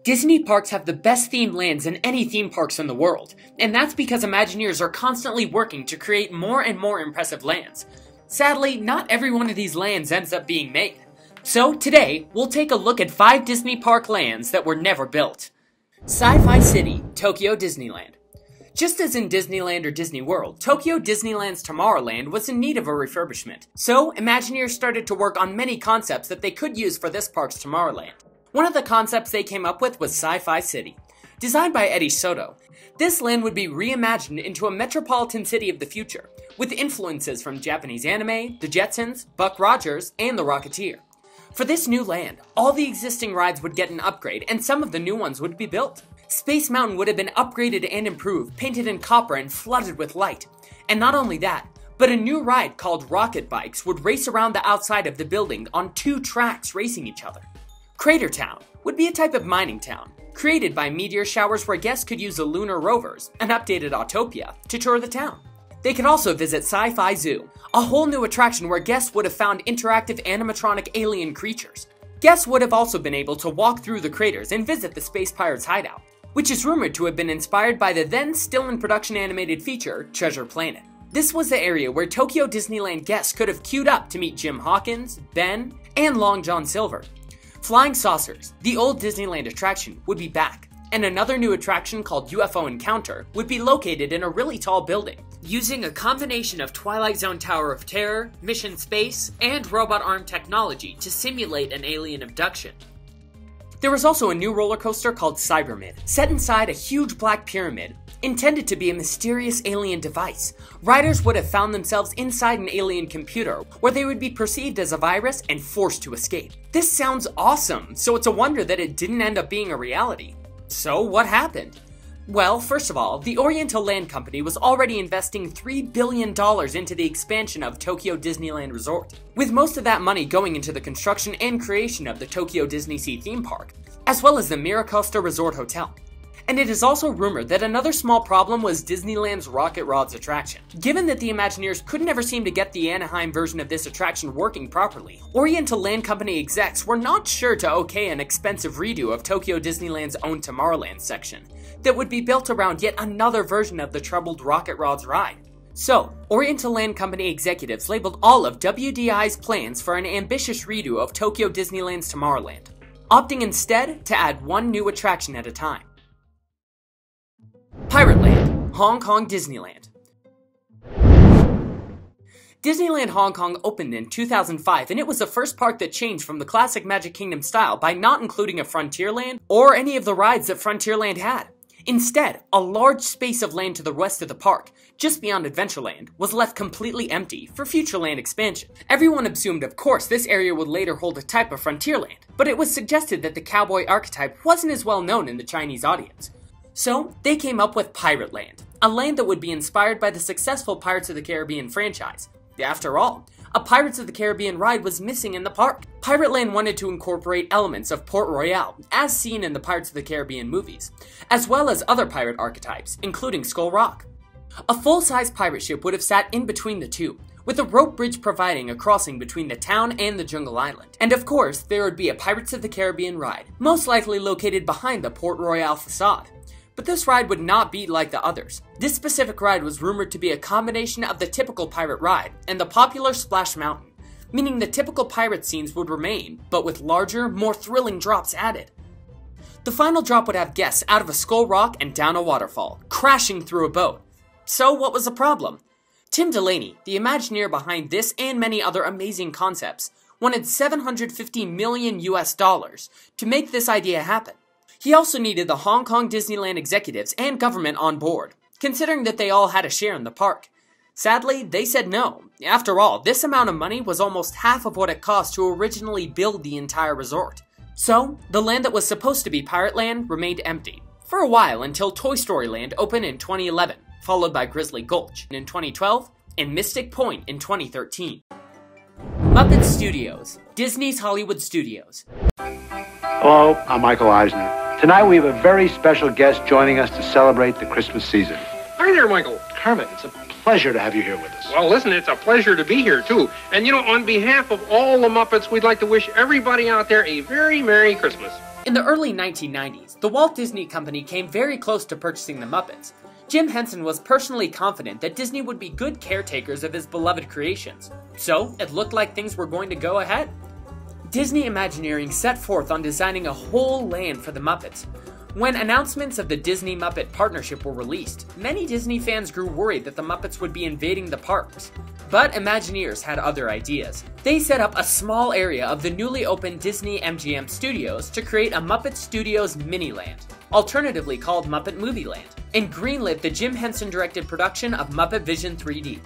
Disney parks have the best themed lands in any theme parks in the world, and that's because Imagineers are constantly working to create more and more impressive lands. Sadly, not every one of these lands ends up being made. So today, we'll take a look at 5 Disney park lands that were never built. SciFi City, Tokyo Disneyland. Just as in Disneyland or Disney World, Tokyo Disneyland's Tomorrowland was in need of a refurbishment. So, Imagineers started to work on many concepts that they could use for this park's Tomorrowland. One of the concepts they came up with was SciFi City. Designed by Eddie Soto, this land would be reimagined into a metropolitan city of the future, with influences from Japanese anime, the Jetsons, Buck Rogers, and the Rocketeer. For this new land, all the existing rides would get an upgrade, and some of the new ones would be built. Space Mountain would have been upgraded and improved, painted in copper and flooded with light. And not only that, but a new ride called Rocket Bikes would race around the outside of the building on 2 tracks racing each other. Crater Town would be a type of mining town, created by meteor showers where guests could use the lunar rovers, an updated Autopia, to tour the town. They could also visit Sci-Fi Zoo, a whole new attraction where guests would have found interactive animatronic alien creatures. Guests would have also been able to walk through the craters and visit the Space Pirates hideout, which is rumored to have been inspired by the then still in production animated feature, Treasure Planet. This was the area where Tokyo Disneyland guests could have queued up to meet Jim Hawkins, Ben, and Long John Silver. Flying Saucers, the old Disneyland attraction, would be back, and another new attraction called UFO Encounter would be located in a really tall building, using a combination of Twilight Zone Tower of Terror, Mission Space, and robot arm technology to simulate an alien abduction. There was also a new roller coaster called Cybermid, set inside a huge black pyramid, intended to be a mysterious alien device. Riders would have found themselves inside an alien computer, where they would be perceived as a virus and forced to escape. This sounds awesome, so it's a wonder that it didn't end up being a reality. So what happened? Well, first of all, the Oriental Land Company was already investing $3 billion into the expansion of Tokyo Disneyland Resort, with most of that money going into the construction and creation of the Tokyo Disney Sea theme park, as well as the Miracosta Resort Hotel. And it is also rumored that another small problem was Disneyland's Rocket Rods attraction. Given that the Imagineers could never seem to get the Anaheim version of this attraction working properly, Oriental Land Company execs were not sure to okay an expensive redo of Tokyo Disneyland's own Tomorrowland section that would be built around yet another version of the troubled Rocket Rods ride. So, Oriental Land Company executives labeled all of WDI's plans for an ambitious redo of Tokyo Disneyland's Tomorrowland, opting instead to add one new attraction at a time. Pirate Land, Hong Kong Disneyland. Disneyland Hong Kong opened in 2005, and it was the first park that changed from the classic Magic Kingdom style by not including a Frontierland or any of the rides that Frontierland had. Instead, a large space of land to the west of the park, just beyond Adventureland, was left completely empty for future land expansion. Everyone assumed, of course, this area would later hold a type of Frontierland, but it was suggested that the cowboy archetype wasn't as well known in the Chinese audience. So, they came up with Pirate Land, a land that would be inspired by the successful Pirates of the Caribbean franchise. After all, a Pirates of the Caribbean ride was missing in the park. Pirate Land wanted to incorporate elements of Port Royale, as seen in the Pirates of the Caribbean movies, as well as other pirate archetypes, including Skull Rock. A full-size pirate ship would have sat in between the two, with a rope bridge providing a crossing between the town and the Jungle Island. And of course, there would be a Pirates of the Caribbean ride, most likely located behind the Port Royale facade. But this ride would not be like the others. This specific ride was rumored to be a combination of the typical pirate ride and the popular Splash Mountain, meaning the typical pirate scenes would remain, but with larger, more thrilling drops added. The final drop would have guests out of a Skull Rock and down a waterfall, crashing through a boat. So what was the problem? Tim Delaney, the Imagineer behind this and many other amazing concepts, wanted $750 million to make this idea happen. He also needed the Hong Kong Disneyland executives and government on board, considering that they all had a share in the park. Sadly, they said no. After all, this amount of money was almost half of what it cost to originally build the entire resort. So, the land that was supposed to be Pirate Land remained empty, for a while until Toy Story Land opened in 2011, followed by Grizzly Gulch in 2012, and Mystic Point in 2013. Muppet Studios, Disney's Hollywood Studios. Hello, I'm Michael Eisner. Tonight we have a very special guest joining us to celebrate the Christmas season. Hi there, Michael. Kermit, it's a pleasure to have you here with us. Well, listen, it's a pleasure to be here, too. And, on behalf of all the Muppets, we'd like to wish everybody out there a very Merry Christmas. In the early 1990s, the Walt Disney Company came very close to purchasing the Muppets. Jim Henson was personally confident that Disney would be good caretakers of his beloved creations, so it looked like things were going to go ahead. Disney Imagineering set forth on designing a whole land for the Muppets. When announcements of the Disney-Muppet partnership were released, many Disney fans grew worried that the Muppets would be invading the parks. But Imagineers had other ideas. They set up a small area of the newly opened Disney MGM Studios to create a Muppet Studios Miniland, alternatively called Muppet Movie Land, and greenlit the Jim Henson-directed production of Muppet Vision 3D.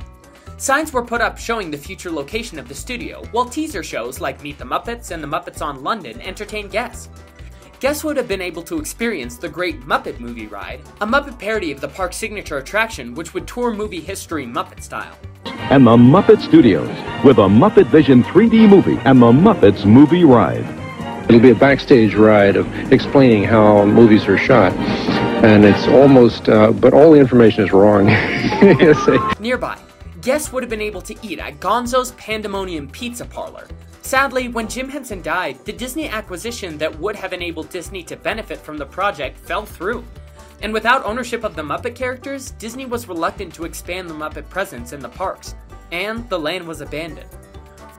Signs were put up showing the future location of the studio, while teaser shows like Meet the Muppets and the Muppets on London entertained guests. Guests would have been able to experience the Great Muppet Movie Ride, a Muppet parody of the park's signature attraction which would tour movie history Muppet style. And the Muppet Studios, with a Muppet Vision 3D movie and the Muppets Movie Ride. It'll be a backstage ride of explaining how movies are shot. And it's almost, but all the information is wrong. Nearby, guests would have been able to eat at Gonzo's Pandemonium Pizza Parlor. Sadly, when Jim Henson died, the Disney acquisition that would have enabled Disney to benefit from the project fell through. And without ownership of the Muppet characters, Disney was reluctant to expand the Muppet presence in the parks, and the land was abandoned.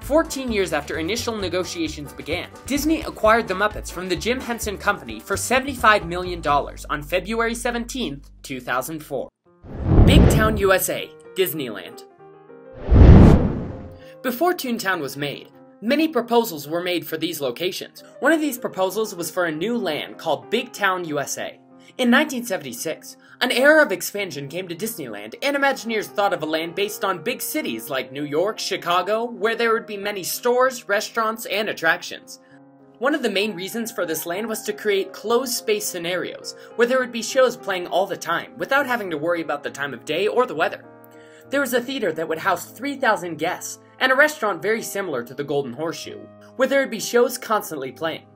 14 years after initial negotiations began, Disney acquired the Muppets from the Jim Henson Company for $75 million on February 17, 2004. Big Town USA, Disneyland. Before Toontown was made, many proposals were made for these locations. One of these proposals was for a new land called Big Town USA. In 1976, an era of expansion came to Disneyland, and Imagineers thought of a land based on big cities like New York, Chicago, where there would be many stores, restaurants, and attractions. One of the main reasons for this land was to create closed-space scenarios, where there would be shows playing all the time, without having to worry about the time of day or the weather. There was a theater that would house 3,000 guests, and a restaurant very similar to the Golden Horseshoe, where there would be shows constantly playing.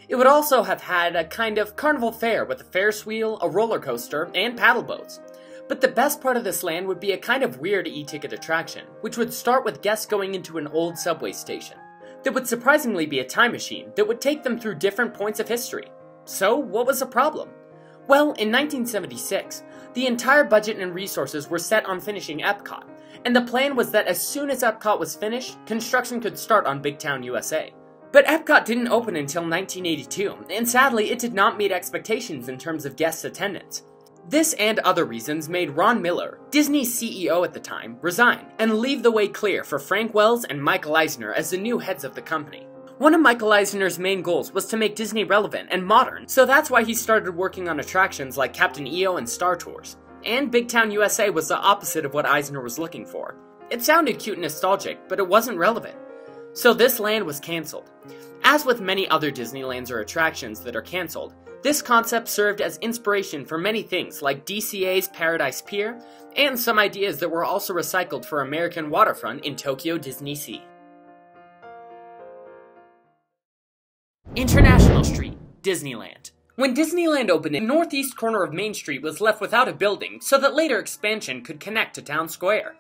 It would also have had a kind of carnival fair with a Ferris wheel, a roller coaster, and paddle boats. But the best part of this land would be a kind of weird e-ticket attraction, which would start with guests going into an old subway station. There would surprisingly be a time machine that would take them through different points of history. So, what was the problem? Well, in 1976, the entire budget and resources were set on finishing Epcot, and the plan was that as soon as Epcot was finished, construction could start on Big Town USA. But Epcot didn't open until 1982, and sadly it did not meet expectations in terms of guest attendance. This and other reasons made Ron Miller, Disney's CEO at the time, resign and leave the way clear for Frank Wells and Michael Eisner as the new heads of the company. One of Michael Eisner's main goals was to make Disney relevant and modern, so that's why he started working on attractions like Captain EO and Star Tours. And Big Town USA was the opposite of what Eisner was looking for. It sounded cute and nostalgic, but it wasn't relevant. So this land was cancelled. As with many other Disneylands or attractions that are cancelled, this concept served as inspiration for many things like DCA's Paradise Pier, and some ideas that were also recycled for American Waterfront in Tokyo Disney Sea. International Street, Disneyland. When Disneyland opened, the northeast corner of Main Street was left without a building so that later expansion could connect to Town Square.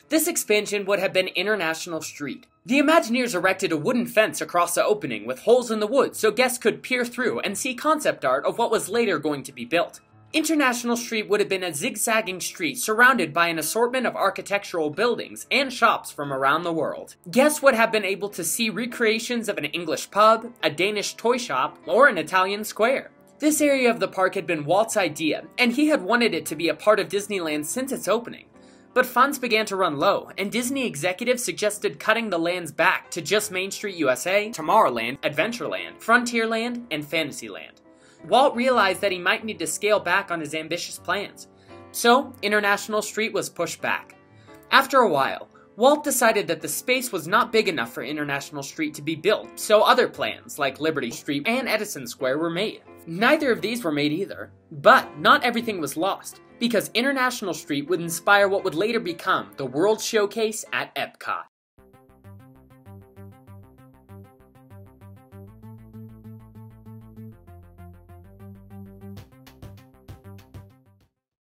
This expansion would have been International Street. The Imagineers erected a wooden fence across the opening with holes in the wood so guests could peer through and see concept art of what was later going to be built. International Street would have been a zigzagging street surrounded by an assortment of architectural buildings and shops from around the world. Guests would have been able to see recreations of an English pub, a Danish toy shop, or an Italian square. This area of the park had been Walt's idea, and he had wanted it to be a part of Disneyland since its opening. But funds began to run low, and Disney executives suggested cutting the lands back to just Main Street USA, Tomorrowland, Adventureland, Frontierland, and Fantasyland. Walt realized that he might need to scale back on his ambitious plans. So, International Street was pushed back. After a while, Walt decided that the space was not big enough for International Street to be built, so other plans, like Liberty Street and Edison Square, were made. Neither of these were made either. But not everything was lost, because International Street would inspire what would later become the World Showcase at Epcot.